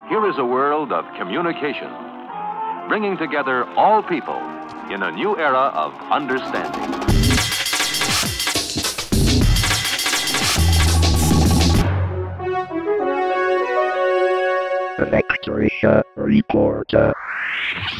Here is a world of communication, bringing together all people in a new era of understanding. Elektrischer Reporter.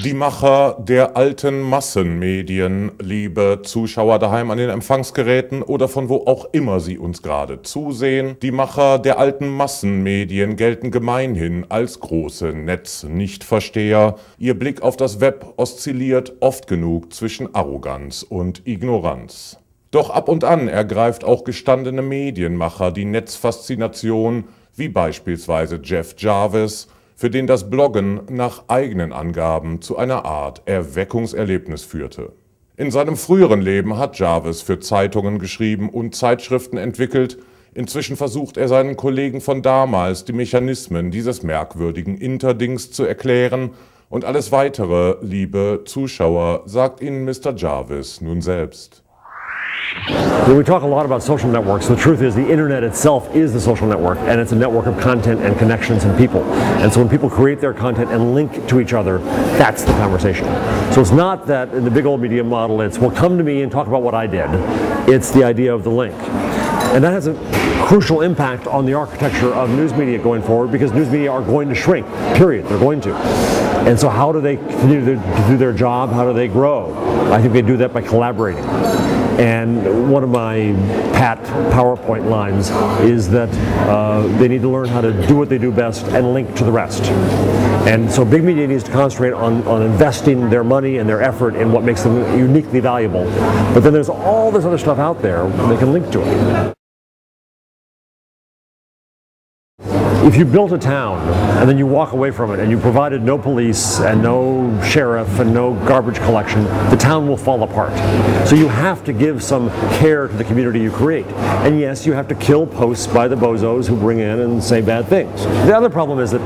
Die Macher der alten Massenmedien, liebe Zuschauer daheim an den Empfangsgeräten oder von wo auch immer Sie uns gerade zusehen, die Macher der alten Massenmedien gelten gemeinhin als große Netznichtversteher. Ihr Blick auf das Web oszilliert oft genug zwischen Arroganz und Ignoranz. Doch ab und an ergreift auch gestandene Medienmacher die Netzfaszination, wie beispielsweise Jeff Jarvis, für den das Bloggen nach eigenen Angaben zu einer Art Erweckungserlebnis führte. In seinem früheren Leben hat Jarvis für Zeitungen geschrieben und Zeitschriften entwickelt. Inzwischen versucht er seinen Kollegen von damals die Mechanismen dieses merkwürdigen Interdings zu erklären. Und alles Weitere, liebe Zuschauer, sagt Ihnen Mr. Jarvis nun selbst. When we talk a lot about social networks, the truth is the internet itself is the social network, and it's a network of content and connections and people. And so when people create their content and link to each other, that's the conversation. So it's not that in the big old media model it's, well, come to me and talk about what I did. It's the idea of the link. And that has a crucial impact on the architecture of news media going forward, because news media are going to shrink, period. They're going to. And so how do they continue to do their job? How do they grow? I think they do that by collaborating. And one of my pat PowerPoint lines is that they need to learn how to do what they do best and link to the rest. And so big media needs to concentrate on investing their money and their effort in what makes them uniquely valuable. But then there's all this other stuff out there they can link to it. If you built a town and then you walk away from it and you provided no police and no sheriff and no garbage collection, the town will fall apart. So you have to give some care to the community you create. And yes, you have to kill posts by the bozos who bring in and say bad things. The other problem is that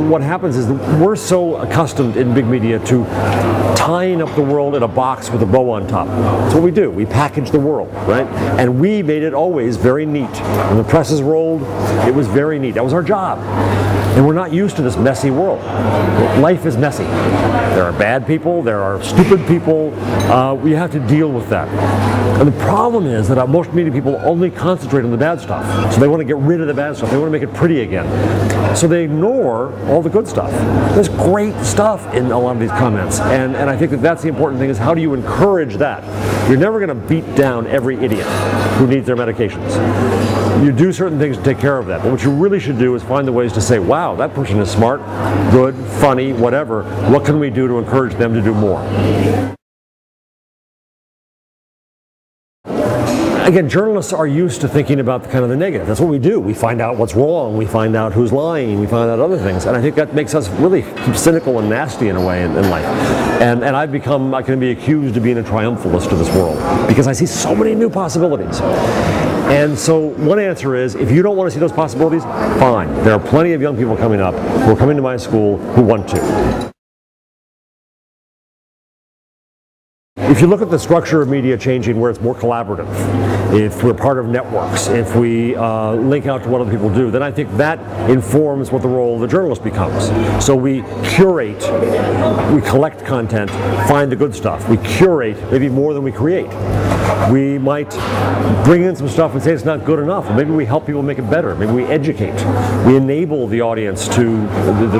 what happens is that we're so accustomed in big media to tying up the world in a box with a bow on top. That's what we do. We package the world, right? And we made it always very neat. When the presses rolled, it was very neat. That was our job. And we're not used to this messy world. Life is messy. There are bad people, there are stupid people. We have to deal with that. And the problem is that most media people only concentrate on the bad stuff. So they want to get rid of the bad stuff. They want to make it pretty again. So they ignore all the good stuff. There's great stuff in a lot of these comments. And I think that that's the important thing, is how do you encourage that? You're never going to beat down every idiot who needs their medications. You do certain things to take care of that. But what you really should do is find the ways to say, wow, that person is smart, good, funny, whatever. What can we do to encourage them to do more? Again, journalists are used to thinking about kind of the negative. That's what we do. We find out what's wrong. We find out who's lying. We find out other things. And I think that makes us really cynical and nasty in a way in life. And I can be accused of being a triumphalist of this world because I see so many new possibilities. And so one answer is, if you don't want to see those possibilities, fine. There are plenty of young people coming up who are coming to my school who want to. If you look at the structure of media changing where it's more collaborative, if we're part of networks, if we link out to what other people do, then I think that informs what the role of the journalist becomes. So we curate, we collect content, find the good stuff. We curate maybe more than we create. We might bring in some stuff and say it's not good enough. Or maybe we help people make it better. Maybe we educate. We enable the audience to,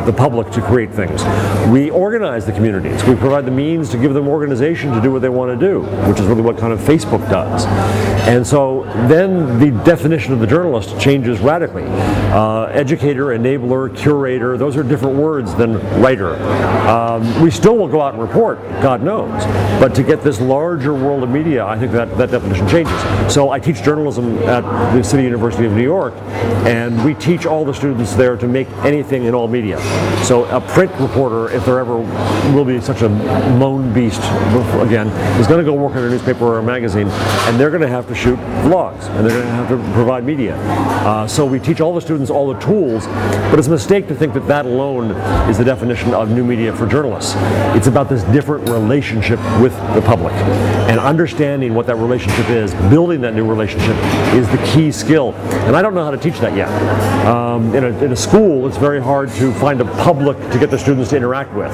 the public to create things. We organize the communities. We provide the means to give them organization to do what they want to do, which is really what kind of Facebook does. And so then the definition of the journalist changes radically. Educator, enabler, curator, those are different words than writer. We still will go out and report, God knows. But to get this larger world of media, I think that definition changes. So I teach journalism at the City University of New York, and we teach all the students there to make anything in all media. So a print reporter, if there ever will be such a lone beast again, is going to go work in a newspaper or a magazine, and they're going to have to shoot vlogs, and they're going to have to provide media. So we teach all the students all the tools, but it's a mistake to think that that alone is the definition of new media for journalists. It's about this different relationship with the public, and understanding what that relationship is, building that new relationship is the key skill. And I don't know how to teach that yet. In a school, it's very hard to find a public to get the students to interact with.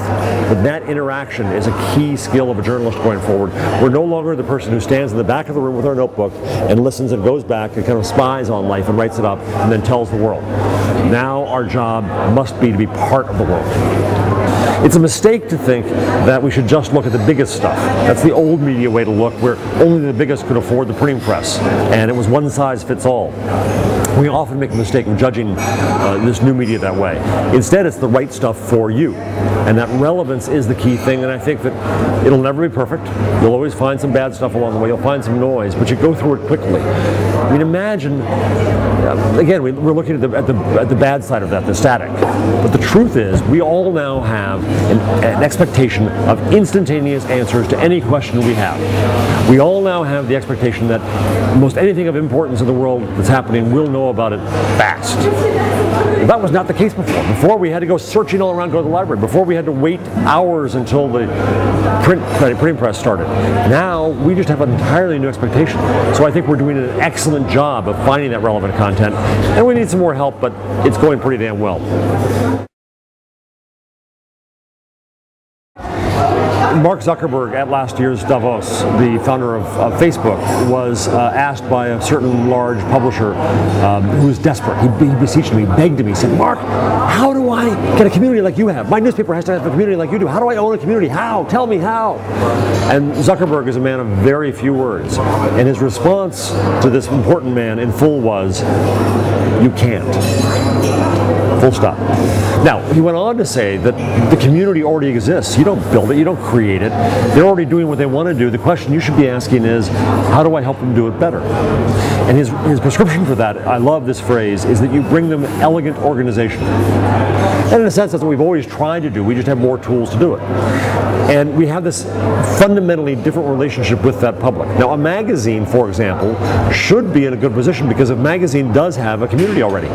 But that interaction is a key skill of a journalist going forward. We're no longer the person who stands in the back of the room with our notebook and listens and goes back and kind of spies on life and writes it up and then tells the world. Now our job must be to be part of the world. It's a mistake to think that we should just look at the biggest stuff. That's the old media way to look, where only the biggest could afford the printing press, and it was one size fits all. We often make the mistake of judging this new media that way. Instead, it's the right stuff for you. And that relevance is the key thing, and I think that it'll never be perfect. You'll always find some bad stuff along the way. You'll find some noise, but you go through it quickly. I mean, imagine, again, we're looking at the bad side of that, the static. But the truth is, we all now have an expectation of instantaneous answers to any question we have. We all now have the expectation that most anything of importance in the world that's happening, we'll know about it fast. That was not the case before. Before we had to go searching all around, go to the library. Before we had to wait hours until the printing press started. Now we just have an entirely new expectation. So I think we're doing an excellent job of finding that relevant content. And we need some more help, but it's going pretty damn well. Mark Zuckerberg at last year's Davos, the founder of Facebook, was asked by a certain large publisher who was desperate. He beseeched me, begged me, he said, "Mark, how do I get a community like you have? My newspaper has to have a community like you do. How do I own a community? How? Tell me how." And Zuckerberg is a man of very few words. And his response to this important man in full was, "You can't." Full stop. Now, he went on to say that the community already exists. You don't build it, you don't create it. They're already doing what they want to do. The question you should be asking is, how do I help them do it better? And his prescription for that, I love this phrase, is that you bring them elegant organization. And in a sense, that's what we've always tried to do. We just have more tools to do it. And we have this fundamentally different relationship with that public. Now, a magazine, for example, should be in a good position because a magazine does have a community already.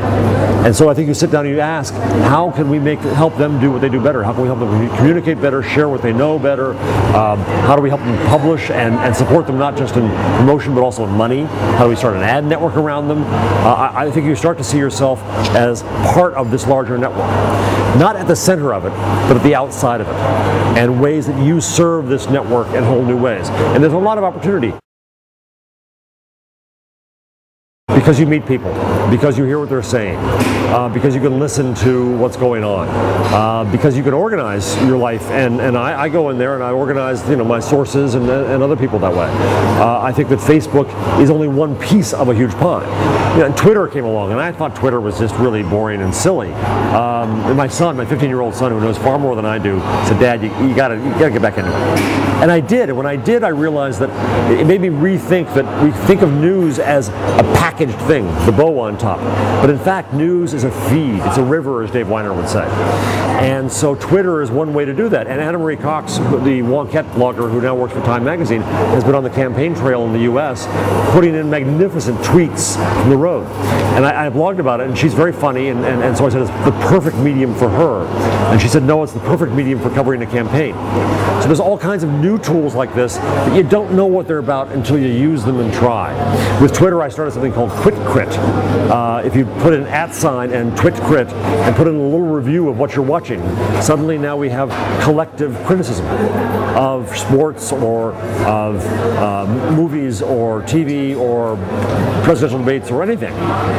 And so I think you sit down and you ask, how can we help them do what they do better? How can we help them communicate better, share what they know better? How do we help them publish and support them not just in promotion but also in money? How do we start an ad network around them? I think you start to see yourself as part of this larger network. Not at the center of it, but at the outside of it. And ways that you serve this network in whole new ways. And there's a lot of opportunity. Because you meet people, because you hear what they're saying, because you can listen to what's going on, because you can organize your life, and I go in there and I organize my sources and other people that way. I think that Facebook is only one piece of a huge pie. And Twitter came along, and I thought Twitter was just really boring and silly. And my son, my 15-year-old son, who knows far more than I do, said, "Dad, you gotta get back into it." And I did. And when I did, I realized that it made me rethink that we think of news as a packaged thing, the bow on top. But in fact, news is a feed. It's a river, as Dave Weiner would say. And so Twitter is one way to do that. And Anna Marie Cox, the Wonkette blogger who now works for Time Magazine, has been on the campaign trail in the U.S. putting in magnificent tweets from the road. And I blogged about it, and she's very funny, and so I said it's the perfect medium for her. And she said, no, it's the perfect medium for covering a campaign. So there's all kinds of new tools like this that you don't know what they're about until you use them and try. With Twitter, I started something called TwitCrit. If you put an @ and TwitCrit and put in a little review of what you're watching, suddenly now we have collective criticism of sports or of movies or TV or presidential debates or anything.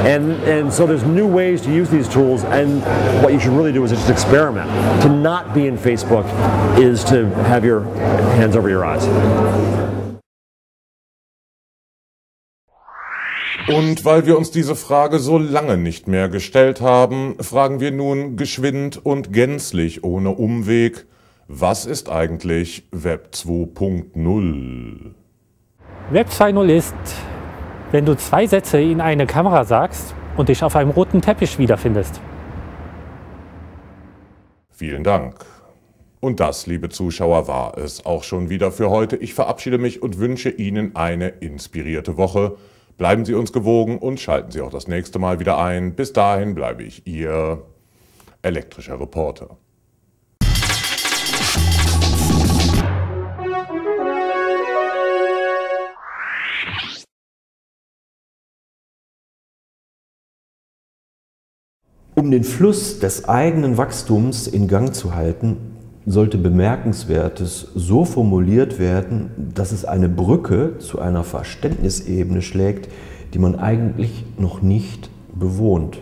And so there's new ways to use these tools, and what you should really do is just experiment. To not be in Facebook is to have your hands over your eyes. Und weil wir uns diese Frage so lange nicht mehr gestellt haben, fragen wir nun geschwind und gänzlich ohne Umweg, was ist eigentlich Web 2.0? Web 2.0 ist, wenn du 2 Sätze in eine Kamera sagst und dich auf einem roten Teppich wiederfindest. Vielen Dank. Und das, liebe Zuschauer, war es auch schon wieder für heute. Ich verabschiede mich und wünsche Ihnen eine inspirierte Woche. Bleiben Sie uns gewogen und schalten Sie auch das nächste Mal wieder ein. Bis dahin bleibe ich Ihr elektrischer Reporter. Um den Fluss des eigenen Wachstums in Gang zu halten, sollte Bemerkenswertes so formuliert werden, dass es eine Brücke zu einer Verständnisebene schlägt, die man eigentlich noch nicht bewohnt.